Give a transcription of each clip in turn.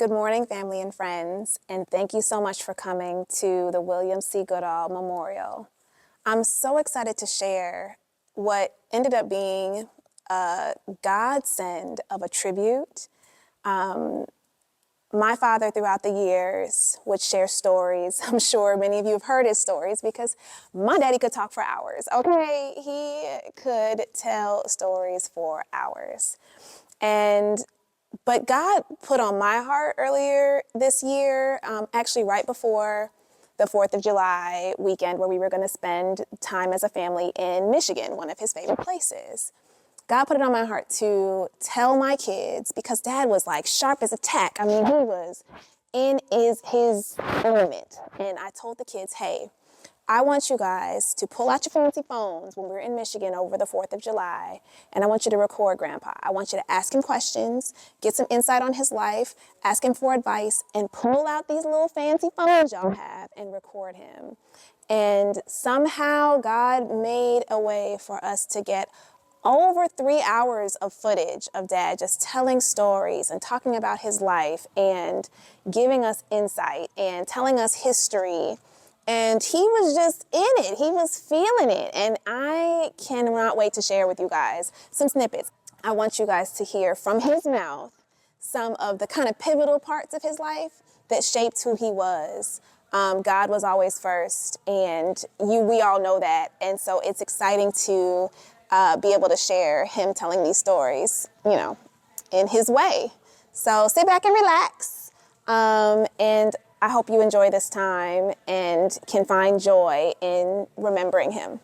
Good morning, family and friends, and thank you so much for coming to the William C Goodall Memorial. I'm so excited to share what ended up being a godsend of a tribute. My father, throughout the years, would share stories. I'm sure many of you have heard his stories because my daddy could talk for hours, okay? He could tell stories for hours. But God put on my heart earlier this year, actually right before the 4th of July weekend, where we were going to spend time as a family in Michigan, one of his favorite places. God put it on my heart to tell my kids, because Dad was like sharp as a tack. I mean, he was in his element. And I told the kids, hey, I want you guys to pull out your fancy phones when we're in Michigan over the 4th of July, and I want you to record Grandpa. I want you to ask him questions, get some insight on his life, ask him for advice, and pull out these little fancy phones y'all have and record him. And somehow God made a way for us to get over 3 hours of footage of Dad just telling stories and talking about his life and giving us insight and telling us history. And he was just in it. He was feeling it. And I cannot wait to share with you guys some snippets. I want you guys to hear from his mouth some of the kind of pivotal parts of his life that shaped who he was. God was always first, and we all know that. And so it's exciting to be able to share him telling these stories, in his way. So sit back and relax. And I hope you enjoy this time and can find joy in remembering him.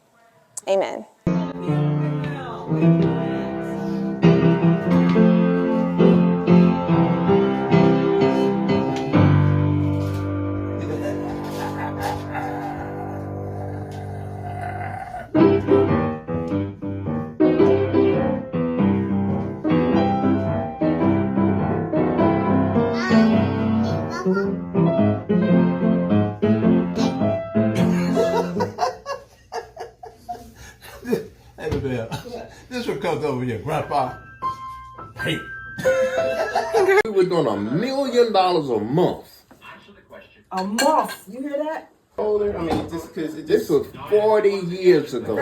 Amen. This one comes over here, Grandpa. Hey. We were doing $1 million a month. A month, you hear that? I mean, this was 40 years ago.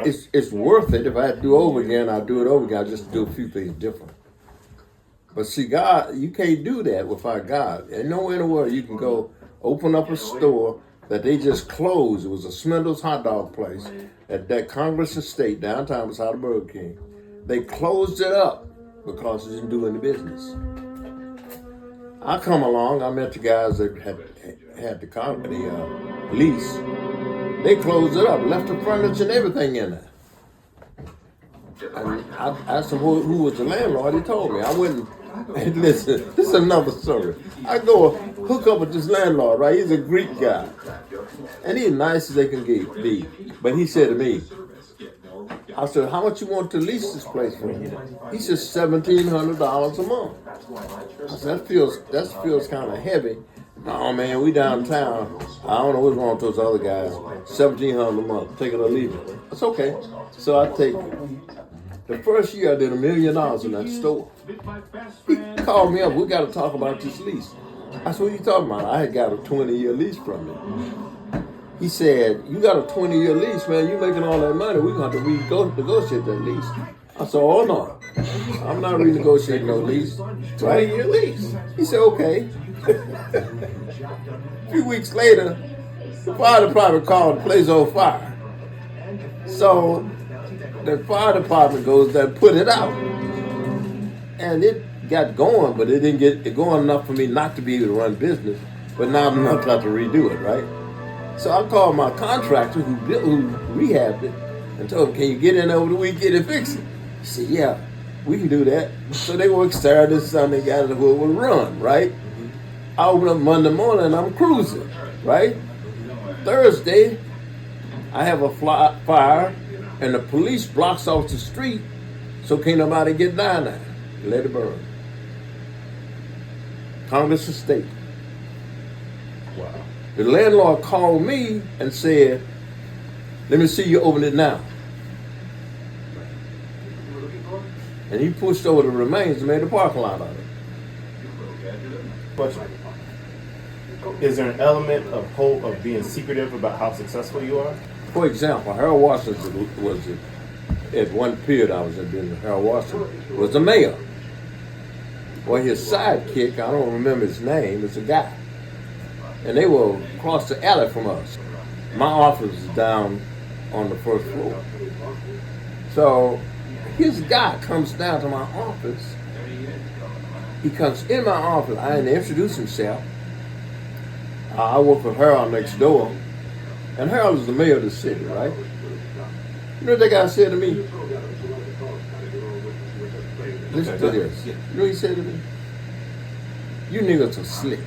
It's worth it. If I had to do it over again, I'd do it over again. I just do a few things different. But see, God, you can't do that without God. And nowhere in the world you can go open up a store that they just closed. It was a Smendel's hot dog place at that Congress Estate downtown beside the Burger King. They closed it up because it didn't do any business. I come along, I met the guys that had the lease. They closed it up, left the furniture and everything in there. And I asked him who was the landlord. He told me. I went and listen, this is another story. I go hook up with this landlord, right? He's a Greek guy. And he's nice as they can be. But he said to me, I said, how much you want to lease this place for? He said $1,700 a month. I said, that feels kind of heavy. No, man, we downtown. I don't know what's wrong with those other guys. $1,700 a month. Take it or leave it. That's okay. So I take it. The first year I did $1 million in that store. He called me up. We got to talk about this lease. I said, what are you talking about? I had got a 20-year lease from him. He said, you got a 20-year lease, man. You making all that money. We're going to have to renegotiate that lease. I said, oh, no. I'm not renegotiating no lease. 20-year lease. He said, okay. A few weeks later, the fire department called, the place on fire. So the fire department goes there and put it out. And it got going, but it didn't get it going enough for me not to be able to run business, but not enough to have to redo it, right? So I called my contractor who rehabbed it and told him, can you get in over the weekend and fix it? He said, yeah, we can do that. So they worked Saturday, Sunday, got it where it would run, right? I open up Monday morning and I'm cruising, right? Thursday, I have a fire and the police blocks off the street, so can't nobody get down there. Let it burn. Congress Estate. Wow. The landlord called me and said, let me see you open it now. And he pushed over the remains and made a parking lot out of it. But is there an element of hope of being secretive about how successful you are? For example, Harold Washington was at one period I was in. Harold Washington was the mayor. Well, his sidekick, I don't remember his name, is a guy. And they were across the alley from us. My office was down on the first floor. So his guy comes down to my office. He comes in my office. I didn't introduce himself. I work with Harold next door. And Harold is the mayor of the city, right? You know what that guy said to me? Listen to this. You know what he said to me? You niggas are slick.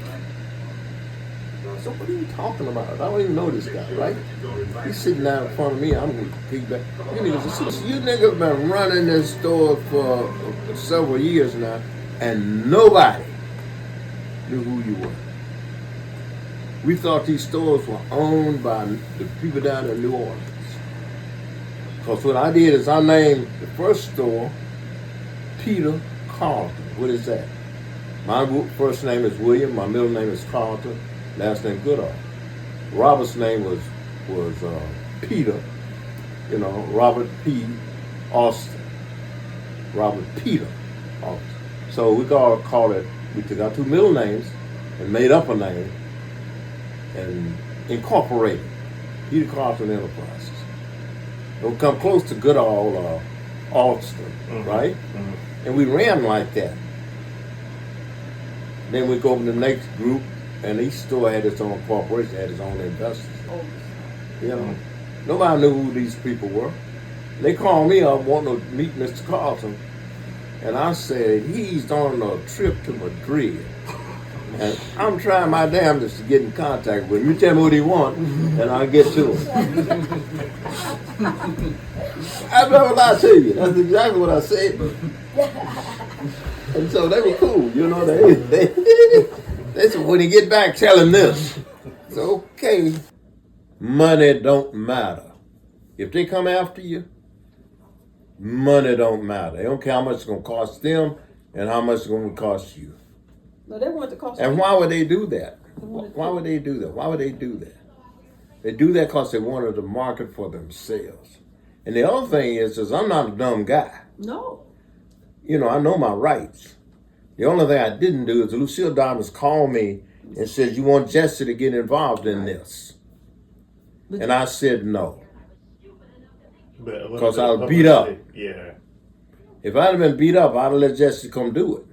So what are you talking about? I don't even know this guy, right? He's sitting down in front of me. I'm going to piggyback. You niggas are slick. You niggas been running this store for several years now, and nobody knew who you were. We thought these stores were owned by the people down in New Orleans. Because what I did is I named the first store Peter Carlton. What is that? My first name is William. My middle name is Carlton. Last name Goodall. Robert's name was Peter. You know, Robert P. Austin. Robert Peter Austin. So we called it. We took our two middle names and made up a name and incorporated Peter Carlton Enterprises. It'll come close to Goodall Austin, right? Mm-hmm. And we ran like that. Then we go over to the next group, and each store had its own corporation, had its own investors. You know, nobody knew who these people were. They called me up wanting to meet Mr. Carlton, and I said, he's on a trip to Madrid. And I'm trying my damnedest to get in contact with him. You tell me what he wants, and I'll get to him. I'm not gonna lie to you. That's exactly what I said. And so they were cool, you know. They said, when he get back, tell him this. It's okay. Money don't matter. If they come after you, money don't matter. They don't care how much it's gonna cost them and how much it's gonna cost you. No, they want to cost. And why would they do that? Why would they do that? Why would they do that? They do that because they wanted to market for themselves. And the other thing is I'm not a dumb guy. No. You know, I know my rights. The only thing I didn't do is Lucille Diamonds called me and said, you want Jesse to get involved in this? And I said no. Because I was beat up. Yeah. If I'd have been beat up, I'd have let Jesse come do it.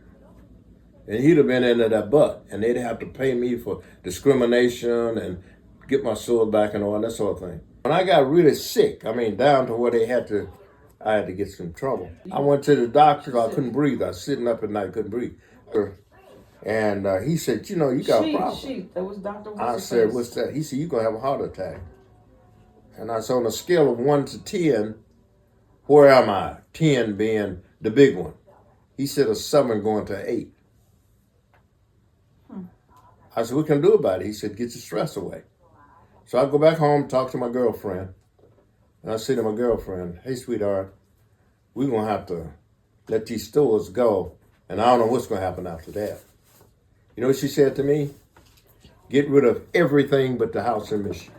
And he'd have been into that butt. And they'd have to pay me for discrimination and get my soul back and all that sort of thing. When I got really sick, I mean, down to where I had to get some trouble. I went to the doctor, I couldn't breathe. I was sitting up at night, couldn't breathe. And he said, you know, you got a problem. That was Dr. I said, what's that? He said, you're going to have a heart attack. And I said, on a scale of 1 to 10, where am I? 10 being the big one. He said a 7 going to 8. I said, what can I do about it? He said, get your stress away. So I go back home, talk to my girlfriend. And I say to my girlfriend, hey, sweetheart, we're going to have to let these stores go. And I don't know what's going to happen after that. You know what she said to me? Get rid of everything but the house in Michigan.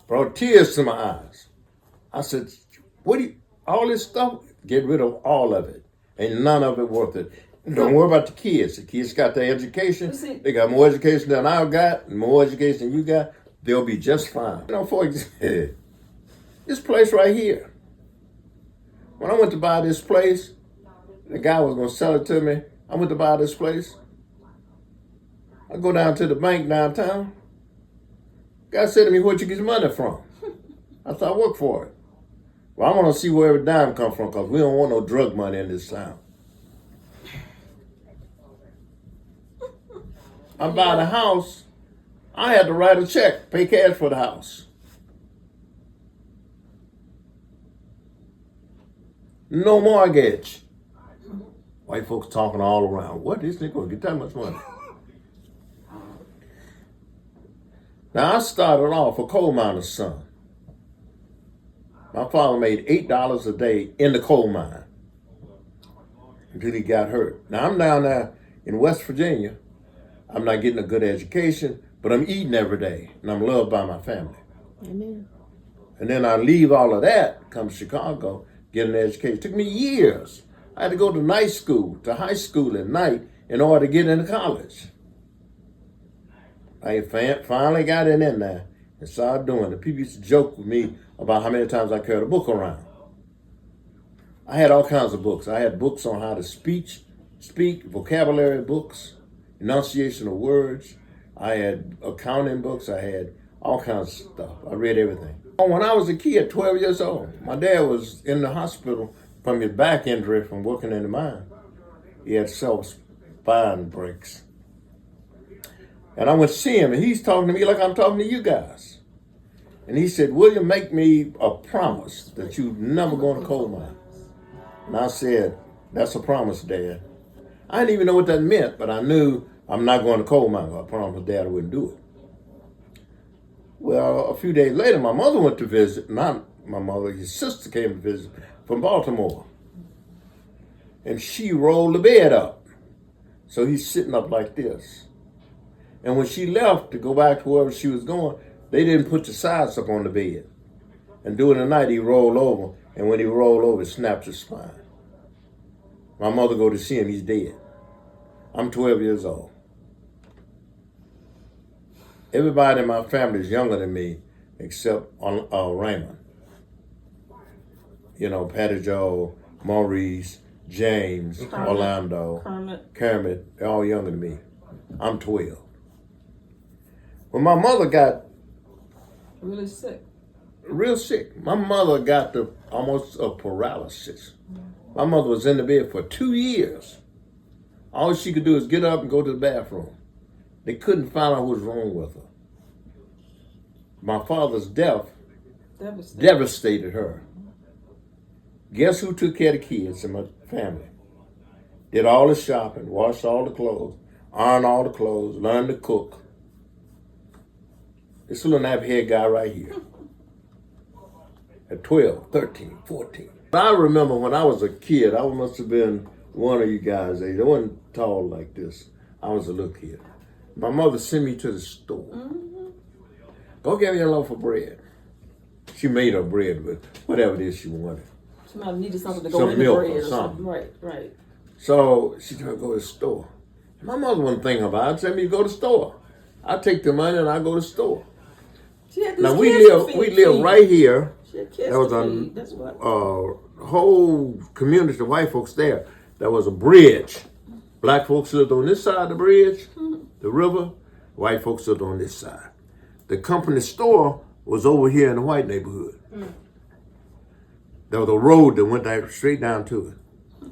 Brought tears to my eyes. I said, all this stuff, get rid of all of it. Ain't none of it worth it. Don't worry about the kids. The kids got their education. They got more education than I got, and more education than you got. They'll be just fine. You know, for example, this place right here. When I went to buy this place, the guy was going to sell it to me. I went to buy this place. I go down to the bank downtown. Guy said to me, where'd you get your money from? I said, I work for it. Well, I want to see where every dime come from because we don't want no drug money in this town. I buy the house. I had to write a check, pay cash for the house. No mortgage. White folks talking all around. What? This nigga gonna get that much money? Now I started off a coal miner's son. My father made $8 a day in the coal mine until he got hurt. Now I'm down there in West Virginia, I'm not getting a good education, but I'm eating every day, and I'm loved by my family. Amen. And then I leave all of that, come to Chicago, get an education. It took me years. I had to go to night school, to high school at night in order to get into college. I finally got in there and started doing it. People used to joke with me about how many times I carried a book around. I had all kinds of books. I had books on how to speak, vocabulary books, enunciation of words. I had accounting books. I had all kinds of stuff. I read everything. When I was a kid, 12 years old, my dad was in the hospital from his back injury from working in the mine. He had spine breaks. And I went to see him, and he's talking to me like I'm talking to you guys. And he said, William, make me a promise that you never go in a coal mine. And I said, that's a promise, Dad. I didn't even know what that meant, but I knew I'm not going to coal mine. I promised Dad I wouldn't do it. Well, a few days later, my mother went to visit. Not my mother, his sister came to visit from Baltimore. And she rolled the bed up. So he's sitting up like this. And when she left to go back to wherever she was going, they didn't put the sides up on the bed. And during the night, he rolled over. And when he rolled over, it snapped his spine. My mother go to see him, he's dead. I'm 12 years old. Everybody in my family is younger than me, except Raymond. You know, Patty Joe, Maurice, James, Orlando, Kermit, they're all younger than me. I'm 12. When my mother got real sick, my mother got almost a paralysis. My mother was in the bed for 2 years. All she could do is get up and go to the bathroom. They couldn't find out what was wrong with her. My father's death devastated her. Guess who took care of the kids in my family? Did all the shopping, washed all the clothes, ironed all the clothes, learned to cook. This little nappy-head guy right here. At 12, 13, 14. I remember when I was a kid, I must have been one of you guys' age. I wasn't tall like this. I was a little kid. My mother sent me to the store. Mm-hmm. Go get me a loaf of bread. She made her bread with whatever it is she wanted. Somebody needed something to go in the bread or something. Right. So she told me to go to the store. My mother wasn't thinking about it. Sent me to go to the store. I take the money and I go to the store. Now we live right here. There was a whole community of white folks there. There was a bridge. Black folks lived on this side of the bridge, the river. White folks lived on this side. The company store was over here in the white neighborhood. There was a road that went straight down to it.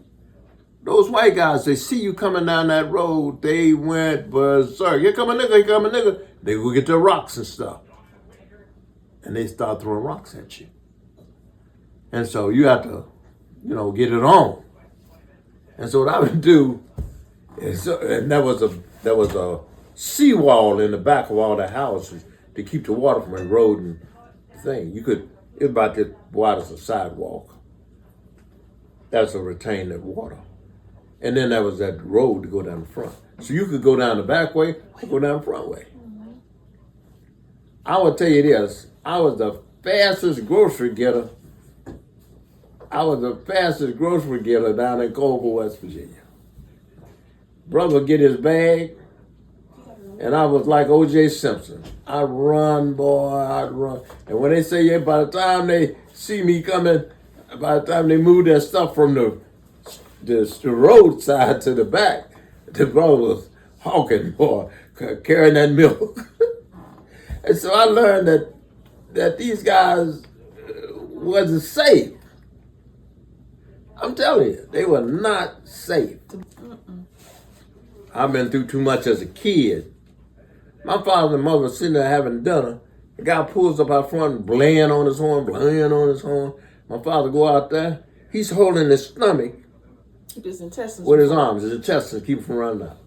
Those white guys, they see you coming down that road, they went berserk. Here come a nigga, here come a nigga. They go get their rocks and stuff. And they start throwing rocks at you. And so you have to, get it on. And so what I would do is, and there was a seawall in the back of all the houses to keep the water from eroding the thing. It was about as wide as a sidewalk. That's to retain that water. And then there was that road to go down the front. So you could go down the back way or go down the front way. I will tell you this, I was the fastest grocery getter. down in Colville, West Virginia. Brother would get his bag, and I was like O.J. Simpson. I'd run, boy, I'd run. And when they say, by the time they see me coming, by the time they move their stuff from the roadside to the back, the brother was hawking, boy, carrying that milk. And so I learned that these guys wasn't safe. I'm telling you, they were not safe. I've been through too much as a kid. My father and mother were sitting there having dinner. The guy pulls up out front, blaying on his horn. My father go out there. He's holding his stomach with his arms, his intestines, keep him from running out.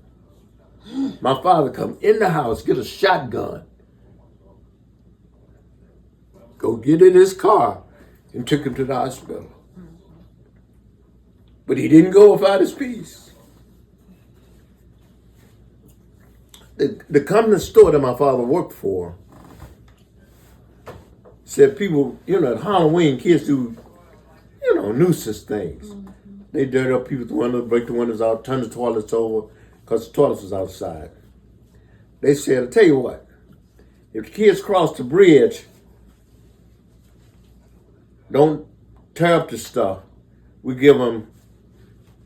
My father come in the house, get a shotgun, go get in his car, and took him to the hospital. But he didn't go without his peace. the company store that my father worked for said people, at Halloween, kids do, nuisance things. They dirty up people's windows, break the windows out, turn the toilets over, because the toilets was outside. They said, I'll tell you what, if the kids cross the bridge, don't tear up the stuff. We give them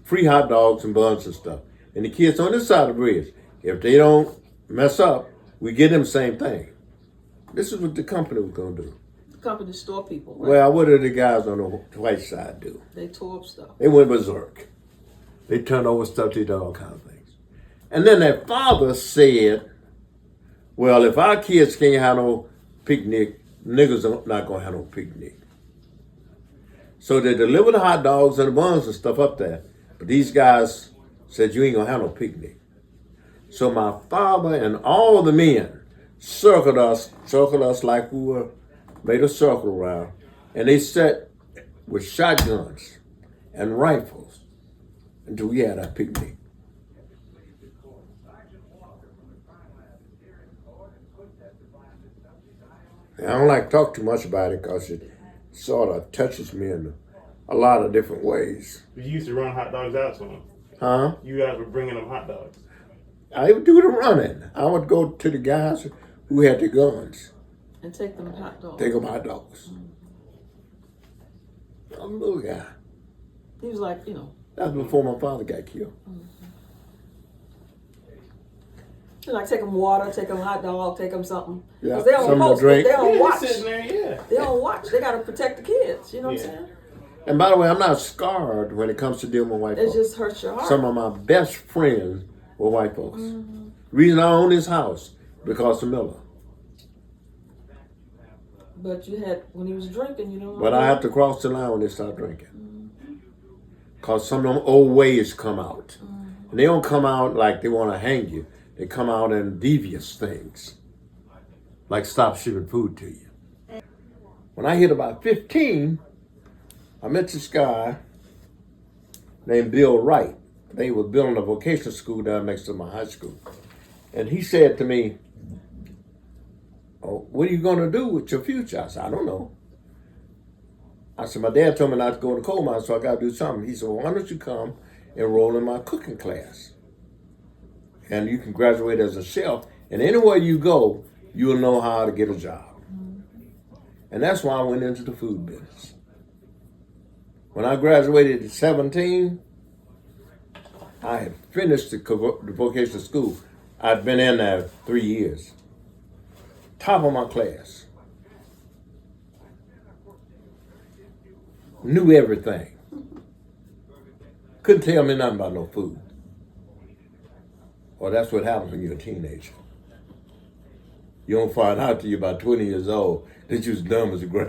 free hot dogs and buns and stuff. And the kids on this side of the bridge, if they don't mess up, we give them the same thing. This is what the company was going to do. The company store people. Right? Well, what did the guys on the white side do? They tore up stuff. They went berserk. They turned over stuff, they did all kinds of things. And then their father said, well, if our kids can't have no picnic, niggas are not going to have no picnic. So they delivered the hot dogs and the buns and stuff up there. But these guys said, you ain't going to have no picnic. So my father and all the men circled us like we were, made a circle around. And they sat with shotguns and rifles until we had our picnic. And I don't like to talk too much about it because it sort of touches me in a lot of different ways. You used to run hot dogs out to them. Huh? You guys were bringing them hot dogs. I would do the running. I would go to the guys who had the guns. And take them hot dogs. Take them hot dogs. I'm a little guy. He was like, That was before my father got killed. Like take them water, take them hot dog, take them something. Yeah, Because they don't something to post, drink. they don't watch. Sitting there, yeah. They don't watch. They got to protect the kids. You know what I'm saying? And by the way, I'm not scarred when it comes to dealing with white It folks. just hurts your heart. Some of my best friends were white folks. Reason I own this house, because of Miller. But you had, when he was drinking, But I have to cross the line when they start drinking. Because some of them old ways come out. And they don't come out like they want to hang you. They come out in devious things. Like stop shipping food to you. When I hit about 15, I met this guy named Bill Wright. They were building a vocational school down next to my high school. And he said to me, oh, what are you going to do with your future? I said, I don't know. I said, my dad told me not to go to the coal mine, so I got to do something. He said, well, why don't you come enroll in my cooking class? And you can graduate as a chef. And anywhere you go, you'll know how to get a job. And that's why I went into the food business. When I graduated at 17, I had finished the vocational school. I'd been in there 3 years. Top of my class. Knew everything. Couldn't tell me nothing about no food. Well, that's what happens when you're a teenager. You don't find out till you're about 20 years old that you're as dumb as a grave.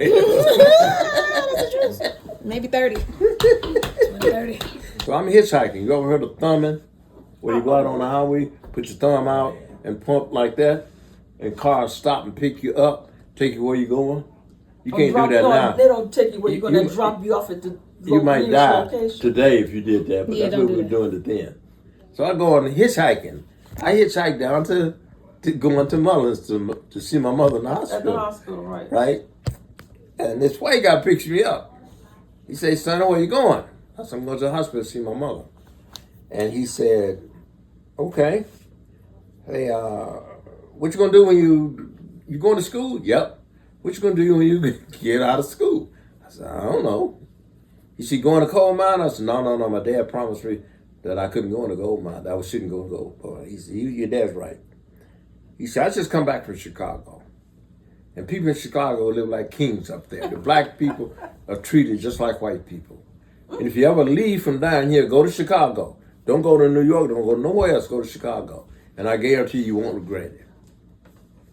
Maybe 30. 30. So I'm hitchhiking. You ever heard of thumbing? Where you go out on the highway, put your thumb out and pump like that, and cars stop and pick you up, take you where you're going? You can't do that now. They don't take you where you're going to drop you off at the You might die location. today if you did that, but Yeah, that's don't what do we're doing it then. So I go on hitchhiking. I hitchhiked down to going to Mullins to see my mother in the hospital. At the hospital, right. Right? And this white guy picks me up. He says, son, where you going? I said, I'm going to the hospital to see my mother. And he said, okay. Hey, what you gonna do when you going to school? Yep. What you gonna do when you get out of school? I said, I don't know. He said, going to coal mine? I said, no. My dad promised me that I couldn't go in a gold mine. That I shouldn't go to gold. He said, your dad's right. He said, I just come back from Chicago. And people in Chicago live like kings up there. The black people are treated just like white people. And if you ever leave from down here, go to Chicago. Don't go to New York. Don't go nowhere else. Go to Chicago. And I guarantee you won't regret it.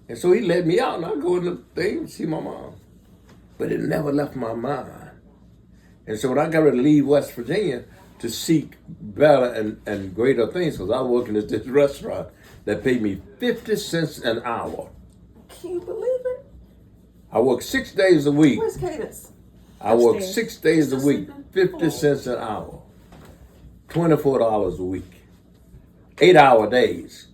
And so he let me out, and I go in the thing and see my mom. But it never left my mind. And so when I got ready to leave West Virginia to seek better and greater things, because I was working at this restaurant that paid me 50 cents an hour. Can you believe it? I worked 6 days a week. Where's Cadence? I worked Upstairs. 6 days a week, 50 cents an hour, $24 a week, 8-hour days.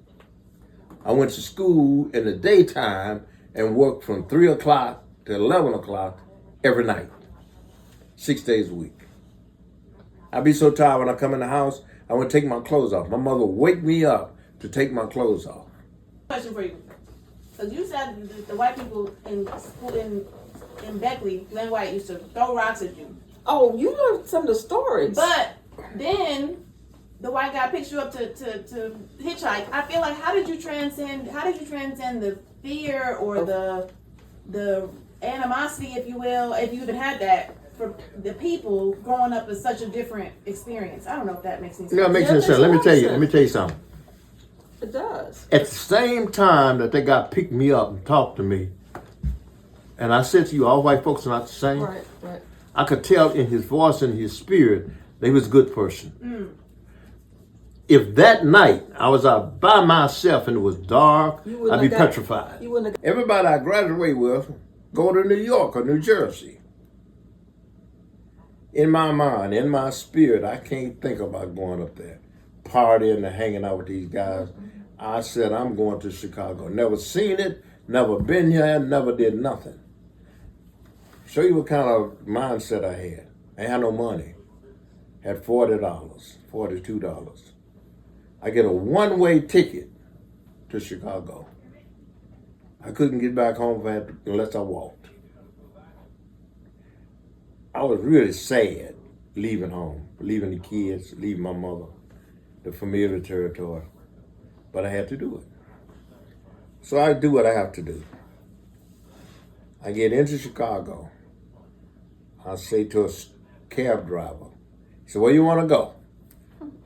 I went to school in the daytime and worked from 3 o'clock to 11 o'clock every night, 6 days a week. I'd be so tired when I come in the house, I would take my clothes off. My mother would wake me up to take my clothes off. Question for you. Because you said the white people in school in Beckley, Glenn White, used to throw rocks at you. Oh, you know some of the stories. But then the white guy picks you up to hitchhike. I feel like how did you transcend the fear or the animosity, if you will, if you even had that, for the people growing up with such a different experience? I don't know if that makes any sense. Yeah, it makes sense. Let me tell you something. It does. At the same time that they got picked me up and talked to me, and I said to you, all white folks are not the same. Right. I could tell in his voice and his spirit that he was a good person. If that night I was out by myself and it was dark, I'd be petrified. Everybody I graduate with go to New York or New Jersey. In my mind, in my spirit, I can't think about going up there, partying and hanging out with these guys. I said, I'm going to Chicago. Never seen it, never been here, never did nothing. Show you what kind of mindset I had. I had no money. Had $40, $42. I get a one-way ticket to Chicago. I couldn't get back home unless I walked. I was really sad leaving home, leaving the kids, leaving my mother, the familiar territory. But I had to do it. So I do what I have to do. I get into Chicago. I say to a cab driver, he said, where you want to go?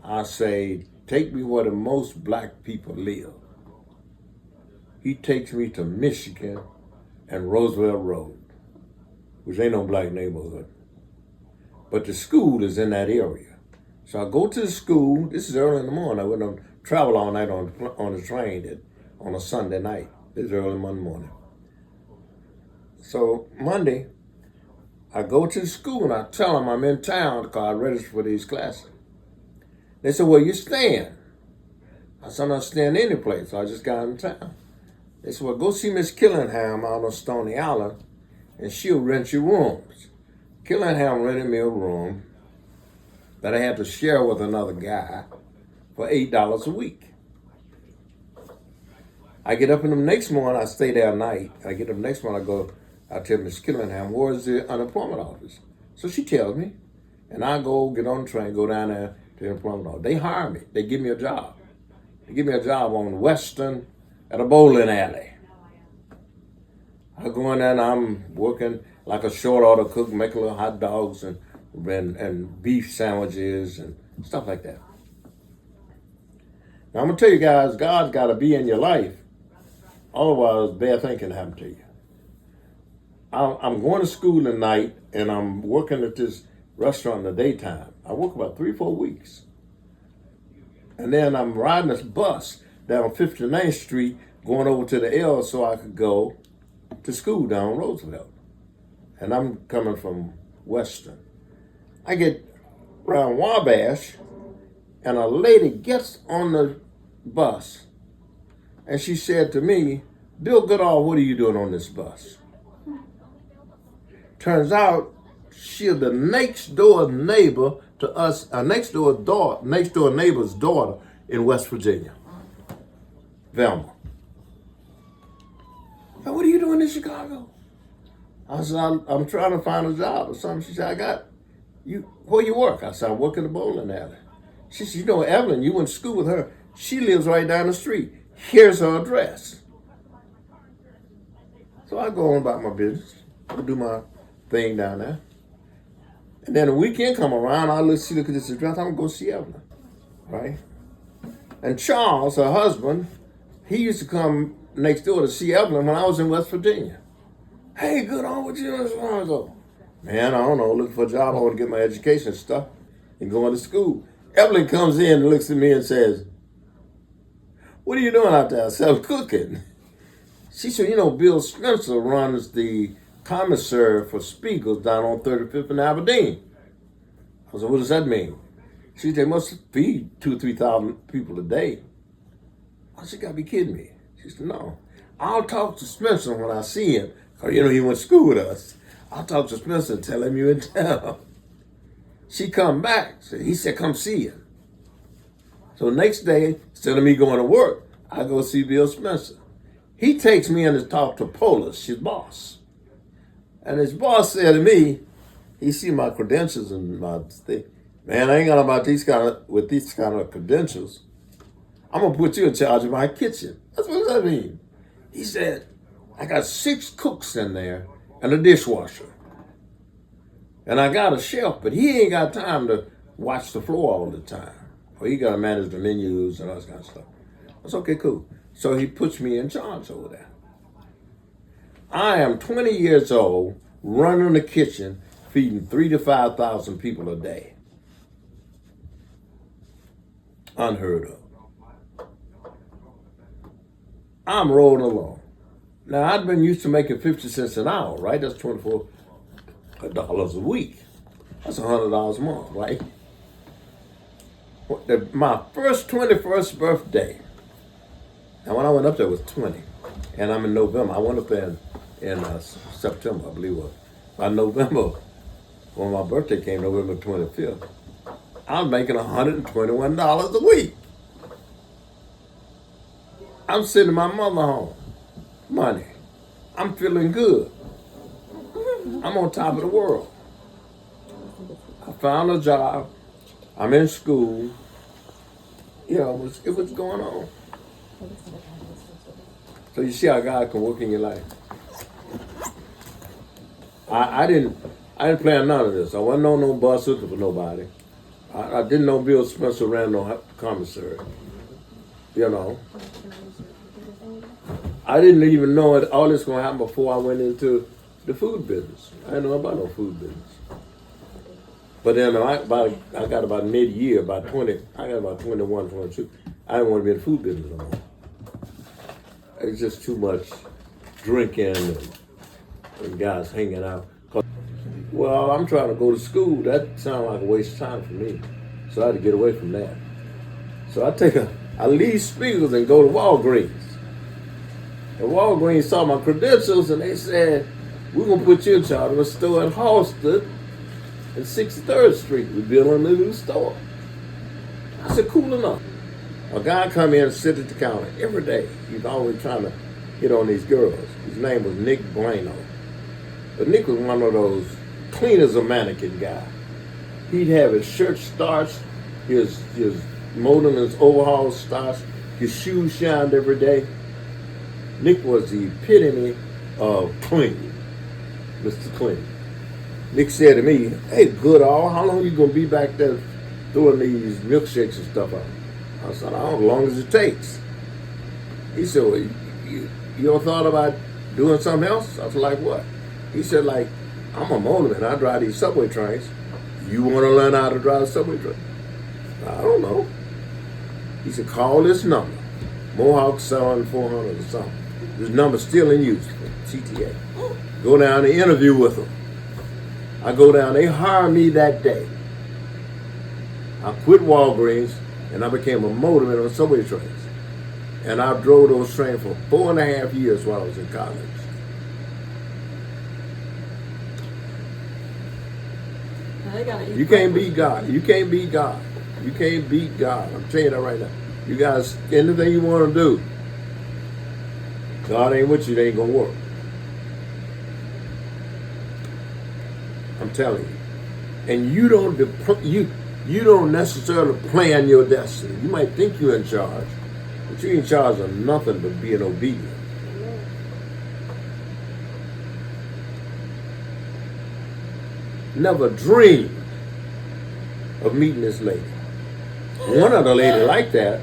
I say, take me where the most black people live. He takes me to Michigan and Roosevelt Road, which ain't no black neighborhood. But the school is in that area. So I go to the school. This is early in the morning. I went on travel all night on the train on a Sunday night. This is early Monday morning. So Monday, I go to the school and I tell them I'm in town because I registered for these classes. They said, where you staying? I said, I'm not staying any place. I just got in town. They said, well, go see Miss Killingham out on Stony Island and she'll rent you rooms. Killingham rented me a room that I had to share with another guy for $8 a week. I get up in the next morning, I stay there at night. I get up the next morning, I tell Miss Killingham, where's the unemployment office? So she tells me, and I go get on the train, go down there to the unemployment office. They hire me. They give me a job. They give me a job on Western at a bowling alley. I go in there and I'm working like a short order cook, making little hot dogs and beef sandwiches and stuff like that. Now I'm gonna tell you guys, God's gotta be in your life. Otherwise, bad things can happen to you. I'm going to school at night and I'm working at this restaurant in the daytime. I work about 3-4 weeks. And then I'm riding this bus down 59th Street going over to the L so I could go to school down Roosevelt. And I'm coming from Western. I get around Wabash and a lady gets on the bus and she said to me, Bill Goodall, what are you doing on this bus? Turns out she's the next door neighbor to us, next door neighbor's daughter in West Virginia, Velma. Now, what are you doing in Chicago? I said, I'm trying to find a job or something. She said, where you work? I said, I work in the bowling alley. She said, you know, Evelyn, you went to school with her. She lives right down the street. Here's her address. So I go on about my business. I do my thing down there. And then the weekend come around, I look at this address, I'm gonna go see Evelyn, right? And Charles, her husband, he used to come next door to see Evelyn when I was in West Virginia. Hey, Goodall, what you doing? I go, man, I don't know, looking for a job, I want to get my education stuff and going to school. Evelyn comes in and looks at me and says, what are you doing out there? I said, I'm cooking. She said, you know, Bill Spencer runs the commissary for Spiegel's down on 35th and Aberdeen. I said, what does that mean? She said, they must feed 2,000 or 3,000 people a day. I said, you gotta be kidding me. She said, no. I'll talk to Spencer when I see him. Because, you know, he went to school with us. I'll talk to Spencer and tell him you in town. She come back. So he said, come see him. So next day, instead of me going to work, I go see Bill Spencer. He takes me in to talk to Polis, his boss. And his boss said to me, he see my credentials and my thing. Man, I ain't got about these kind of credentials. I'm gonna put you in charge of my kitchen. That's what does that mean? He said, I got 6 cooks in there and a dishwasher. And I got a chef, but he ain't got time to watch the floor all the time. Or he gotta manage the menus and all that kind of stuff. That's okay, cool. So he puts me in charge over there. I am 20 years old, running the kitchen, feeding 3,000 to 5,000 people a day. Unheard of. I'm rolling along. Now, I've been used to making 50 cents an hour, right? That's $24 a week. That's $100 a month, right? My first 21st birthday, and when I went up there was 20, and I'm in November. I went up there in September, I believe it was. By November, when my birthday came, November 25th, I'm making $121 a week. I'm sending my mother home money. I'm feeling good. I'm on top of the world. I found a job. I'm in school. You know, it was going on. So you see how God can work in your life. I didn't plan none of this. I wasn't on no bus looking for nobody. I didn't know Bill Spencer ran no commissary. You know. I didn't even know all this was going to happen before I went into the food business. I didn't know about no food business. But then I got about mid-year, I got about 21, 22. I didn't want to be in the food business no more. It's just too much drinking and guys hanging out. Well, I'm trying to go to school. That sounded like a waste of time for me. So I had to get away from that. So I leave Spiegels and go to Walgreens. And Walgreens saw my credentials and they said, we're going to put you in charge of a store in Halsted and 63rd Street. We're building a new store. I said, cool enough. A guy come in and sit at the counter every day. He's always trying to hit on these girls. His name was Nick Blano. But Nick was one of those clean as a mannequin guy. He'd have his shirt starched, his modem, his overalls starched, his shoes shined every day. Nick was the epitome of clean, Mr. Clean. Nick said to me, hey, Goodall, how long you gonna be back there throwing these milkshakes and stuff out? I said, how long as it takes. He said, well, you ever thought about doing something else? I was like, what? He said, like, I'm a motorman. I drive these subway trains. You want to learn how to drive a subway train? I don't know. He said, call this number. Mohawk 7400 or something. This number's still in use for CTA. Go down and interview with them. I go down. They hire me that day. I quit Walgreens. And I became a motorman on subway trains. And I drove those trains for 4.5 years while I was in college. You can't beat God. You can't beat God. You can't beat God. I'm telling you that right now. You guys, anything you want to do, God ain't with you, it ain't going to work. I'm telling you. And you don't necessarily plan your destiny. You might think you're in charge, but you're in charge of nothing but being obedient. Never dreamed of meeting this lady. One other lady like that,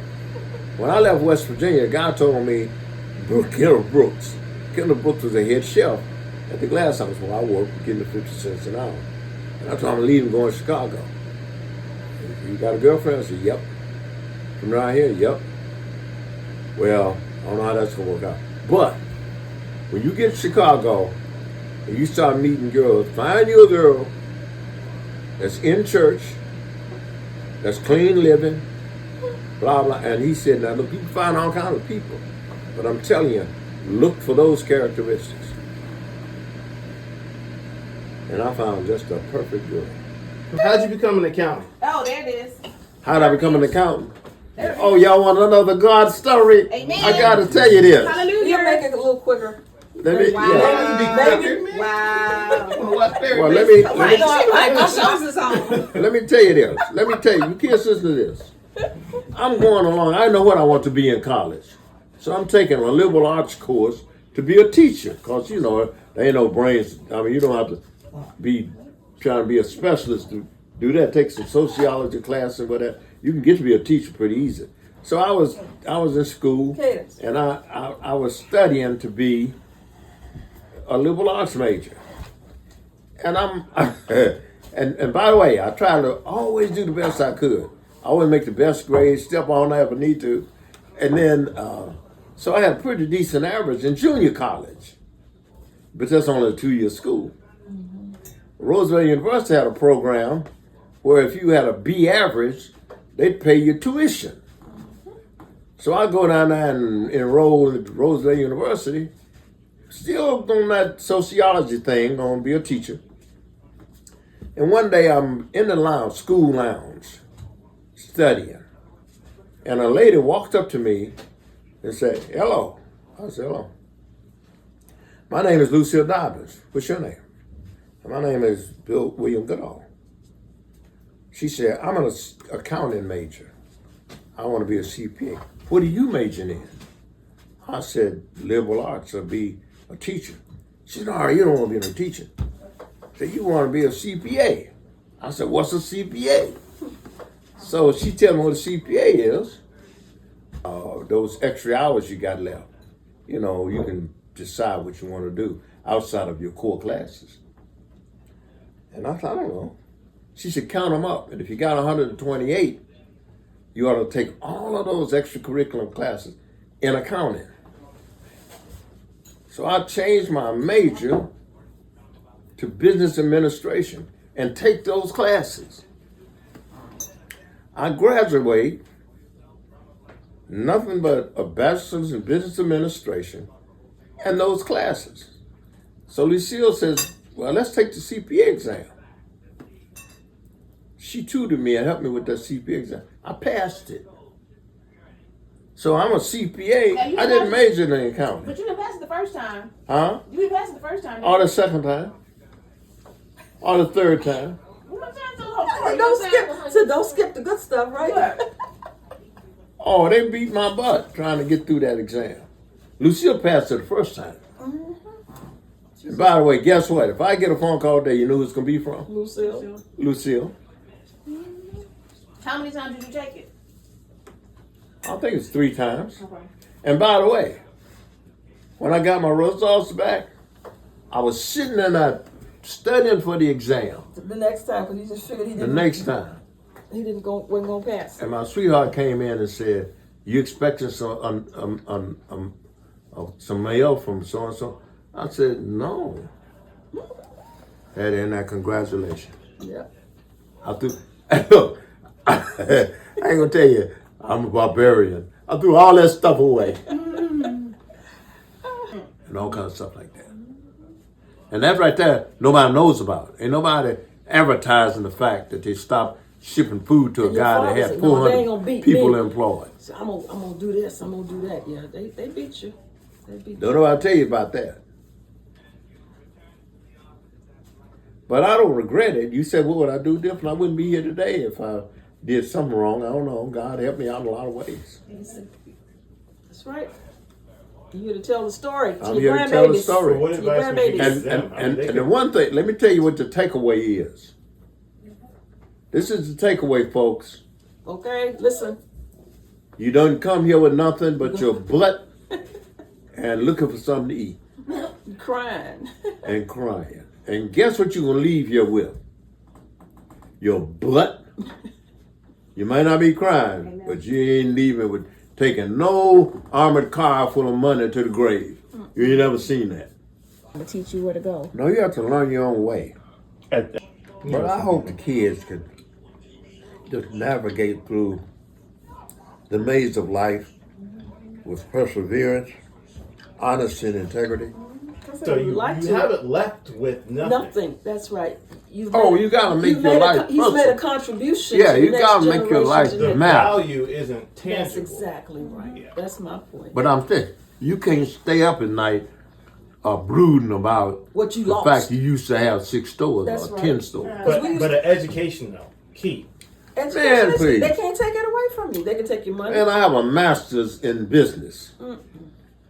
when I left West Virginia, a guy told me, Kendall Brooks. Kendall Brooks was a head chef at the glass house where I worked, getting the 50 cents an hour. And I told him I'm leaving, going to Chicago. You got a girlfriend? I said, yep. From around here? Yep. Well, I don't know how that's going to work out. But when you get to Chicago and you start meeting girls, find you a girl that's in church, that's clean living, blah, blah. And he said, now look, you can find all kinds of people. But I'm telling you, look for those characteristics. And I found just a perfect girl. How'd you become an accountant? Oh, there it is. How'd I become an accountant? There it Oh, y'all want another God story? Amen. I gotta tell you this. Hallelujah. You'll make it a little quicker. Let me, Maybe. Wow. well, let me tell you this. Let me tell you, kids, listen to this. I'm going along. I know what I want to be in college. So I'm taking a liberal arts course to be a teacher. Because, you know, there ain't no brains. I mean, you don't have to be trying to be a specialist to do that. Take some sociology class and whatever. You can get to be a teacher pretty easy. So I was in school, and I was studying to be a liberal arts major. And and by the way, I tried to always do the best I could. I always make the best grades, step on I ever need to. And then, so I had a pretty decent average in junior college. But that's only a 2-year school. Roosevelt University had a program where if you had a B average, they'd pay you tuition. So I go down there and enroll at Roosevelt University, still on that sociology thing, gonna be a teacher. And one day I'm in the lounge, school lounge, studying. And a lady walked up to me and said, hello. I said, hello. My name is Lucille Dobbins. What's your name? My name is Late William Goodall. She said, I'm an accounting major. I want to be a CPA. What are you majoring in? I said, liberal arts, or be a teacher. She said, no, you don't want to be no teacher. I said, you want to be a CPA. I said, what's a CPA? So she tell me what a CPA is. Those extra hours you got left. You know, you can decide what you want to do outside of your core classes. And I thought, I don't know. She said, count them up. And if you got 128, you ought to take all of those extracurricular classes in accounting. So I changed my major to business administration and take those classes. I graduate, nothing but a bachelor's in business administration and those classes. So Lucille says, well, let's take the CPA exam. She tutored me and helped me with that CPA exam. I passed it. So I'm a CPA. I didn't major in accounting. But you didn't pass it the first time. Huh? You didn't pass it the first time. Or the second time. Or the third time. Don't skip the good stuff, right? Oh, they beat my butt trying to get through that exam. Lucille passed it the first time. And by the way, guess what? If I get a phone call today, you know who it's going to be from? Lucille. How many times did you take it? I think it's 3 times. Okay. And by the way, when I got my results back, I was sitting in that studying for the exam. The next time, because he just figured The next time. He wasn't going to pass. And my sweetheart came in and said, you expecting some mail from so-and-so? I said, no. That in that congratulations. Yeah. I threw, I ain't gonna tell you, I'm a barbarian. I threw all that stuff away. And all kinds of stuff like that. And that right there, nobody knows about. Ain't nobody advertising the fact that they stopped shipping food to a guy that had 400 people employed. So I'm gonna do this, I'm gonna do that. Yeah, they beat you. Don't know what I tell you about that. But I don't regret it. You said, what would I do different? I wouldn't be here today if I did something wrong. I don't know. God helped me out in a lot of ways. That's right. You're here to tell the story. I'm here to tell the story. So what advice would you give them? And the one thing, let me tell you what the takeaway is. This is the takeaway, folks. Okay, listen. You don't come here with nothing but your butt and looking for something to eat. Crying. And crying. And guess what you're going to leave here with? Your butt. You might not be crying, but you ain't leaving with taking no armored car full of money to the grave. You ain't never seen that. I'm gonna teach you where to go. No, you have to learn your own way. But I hope the kids could just navigate through the maze of life with perseverance Honesty and integrity. So you like to. haven't left with nothing. Nothing. That's right. You gotta make your life He's made a personal. contribution. Yeah, to you the gotta next make your life generation. The matter. value isn't tangible. That's exactly right. Yeah. That's my point. But I'm saying, you can't stay up at night brooding about What you the lost. fact you used to have 6 stores That's or right. 10 stores. But we used an education though, key. Education is- please. They can't take it away from you. They can take your money. And I have a master's in business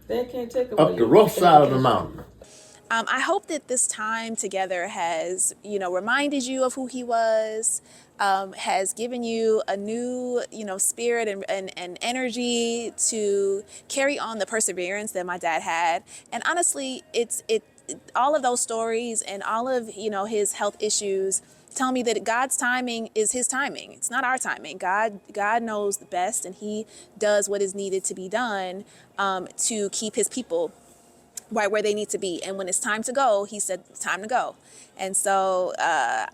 They can't take away up the your rough side of the education. mountain. I hope that this time together has, reminded you of who he was, has given you a new, spirit and energy to carry on the perseverance that my dad had. And honestly, all of those stories and all of, his health issues tell me that God's timing is his timing. It's not our timing. God knows the best, and he does what is needed to be done to keep his people right where they need to be. And when it's time to go, he said, it's time to go. And so I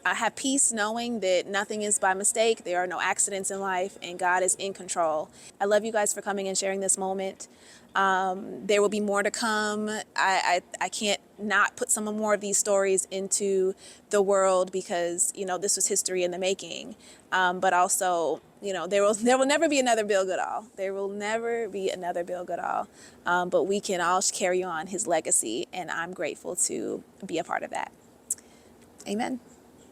have peace knowing that nothing is by mistake. There are no accidents in life, and God is in control. I love you guys for coming and sharing this moment. There will be more to come. I can't not put some more of these stories into the world because, this was history in the making. But also, there will never be another Bill Goodall. There will never be another Bill Goodall. But we can all carry on his legacy, and I'm grateful to be a part of that. Amen.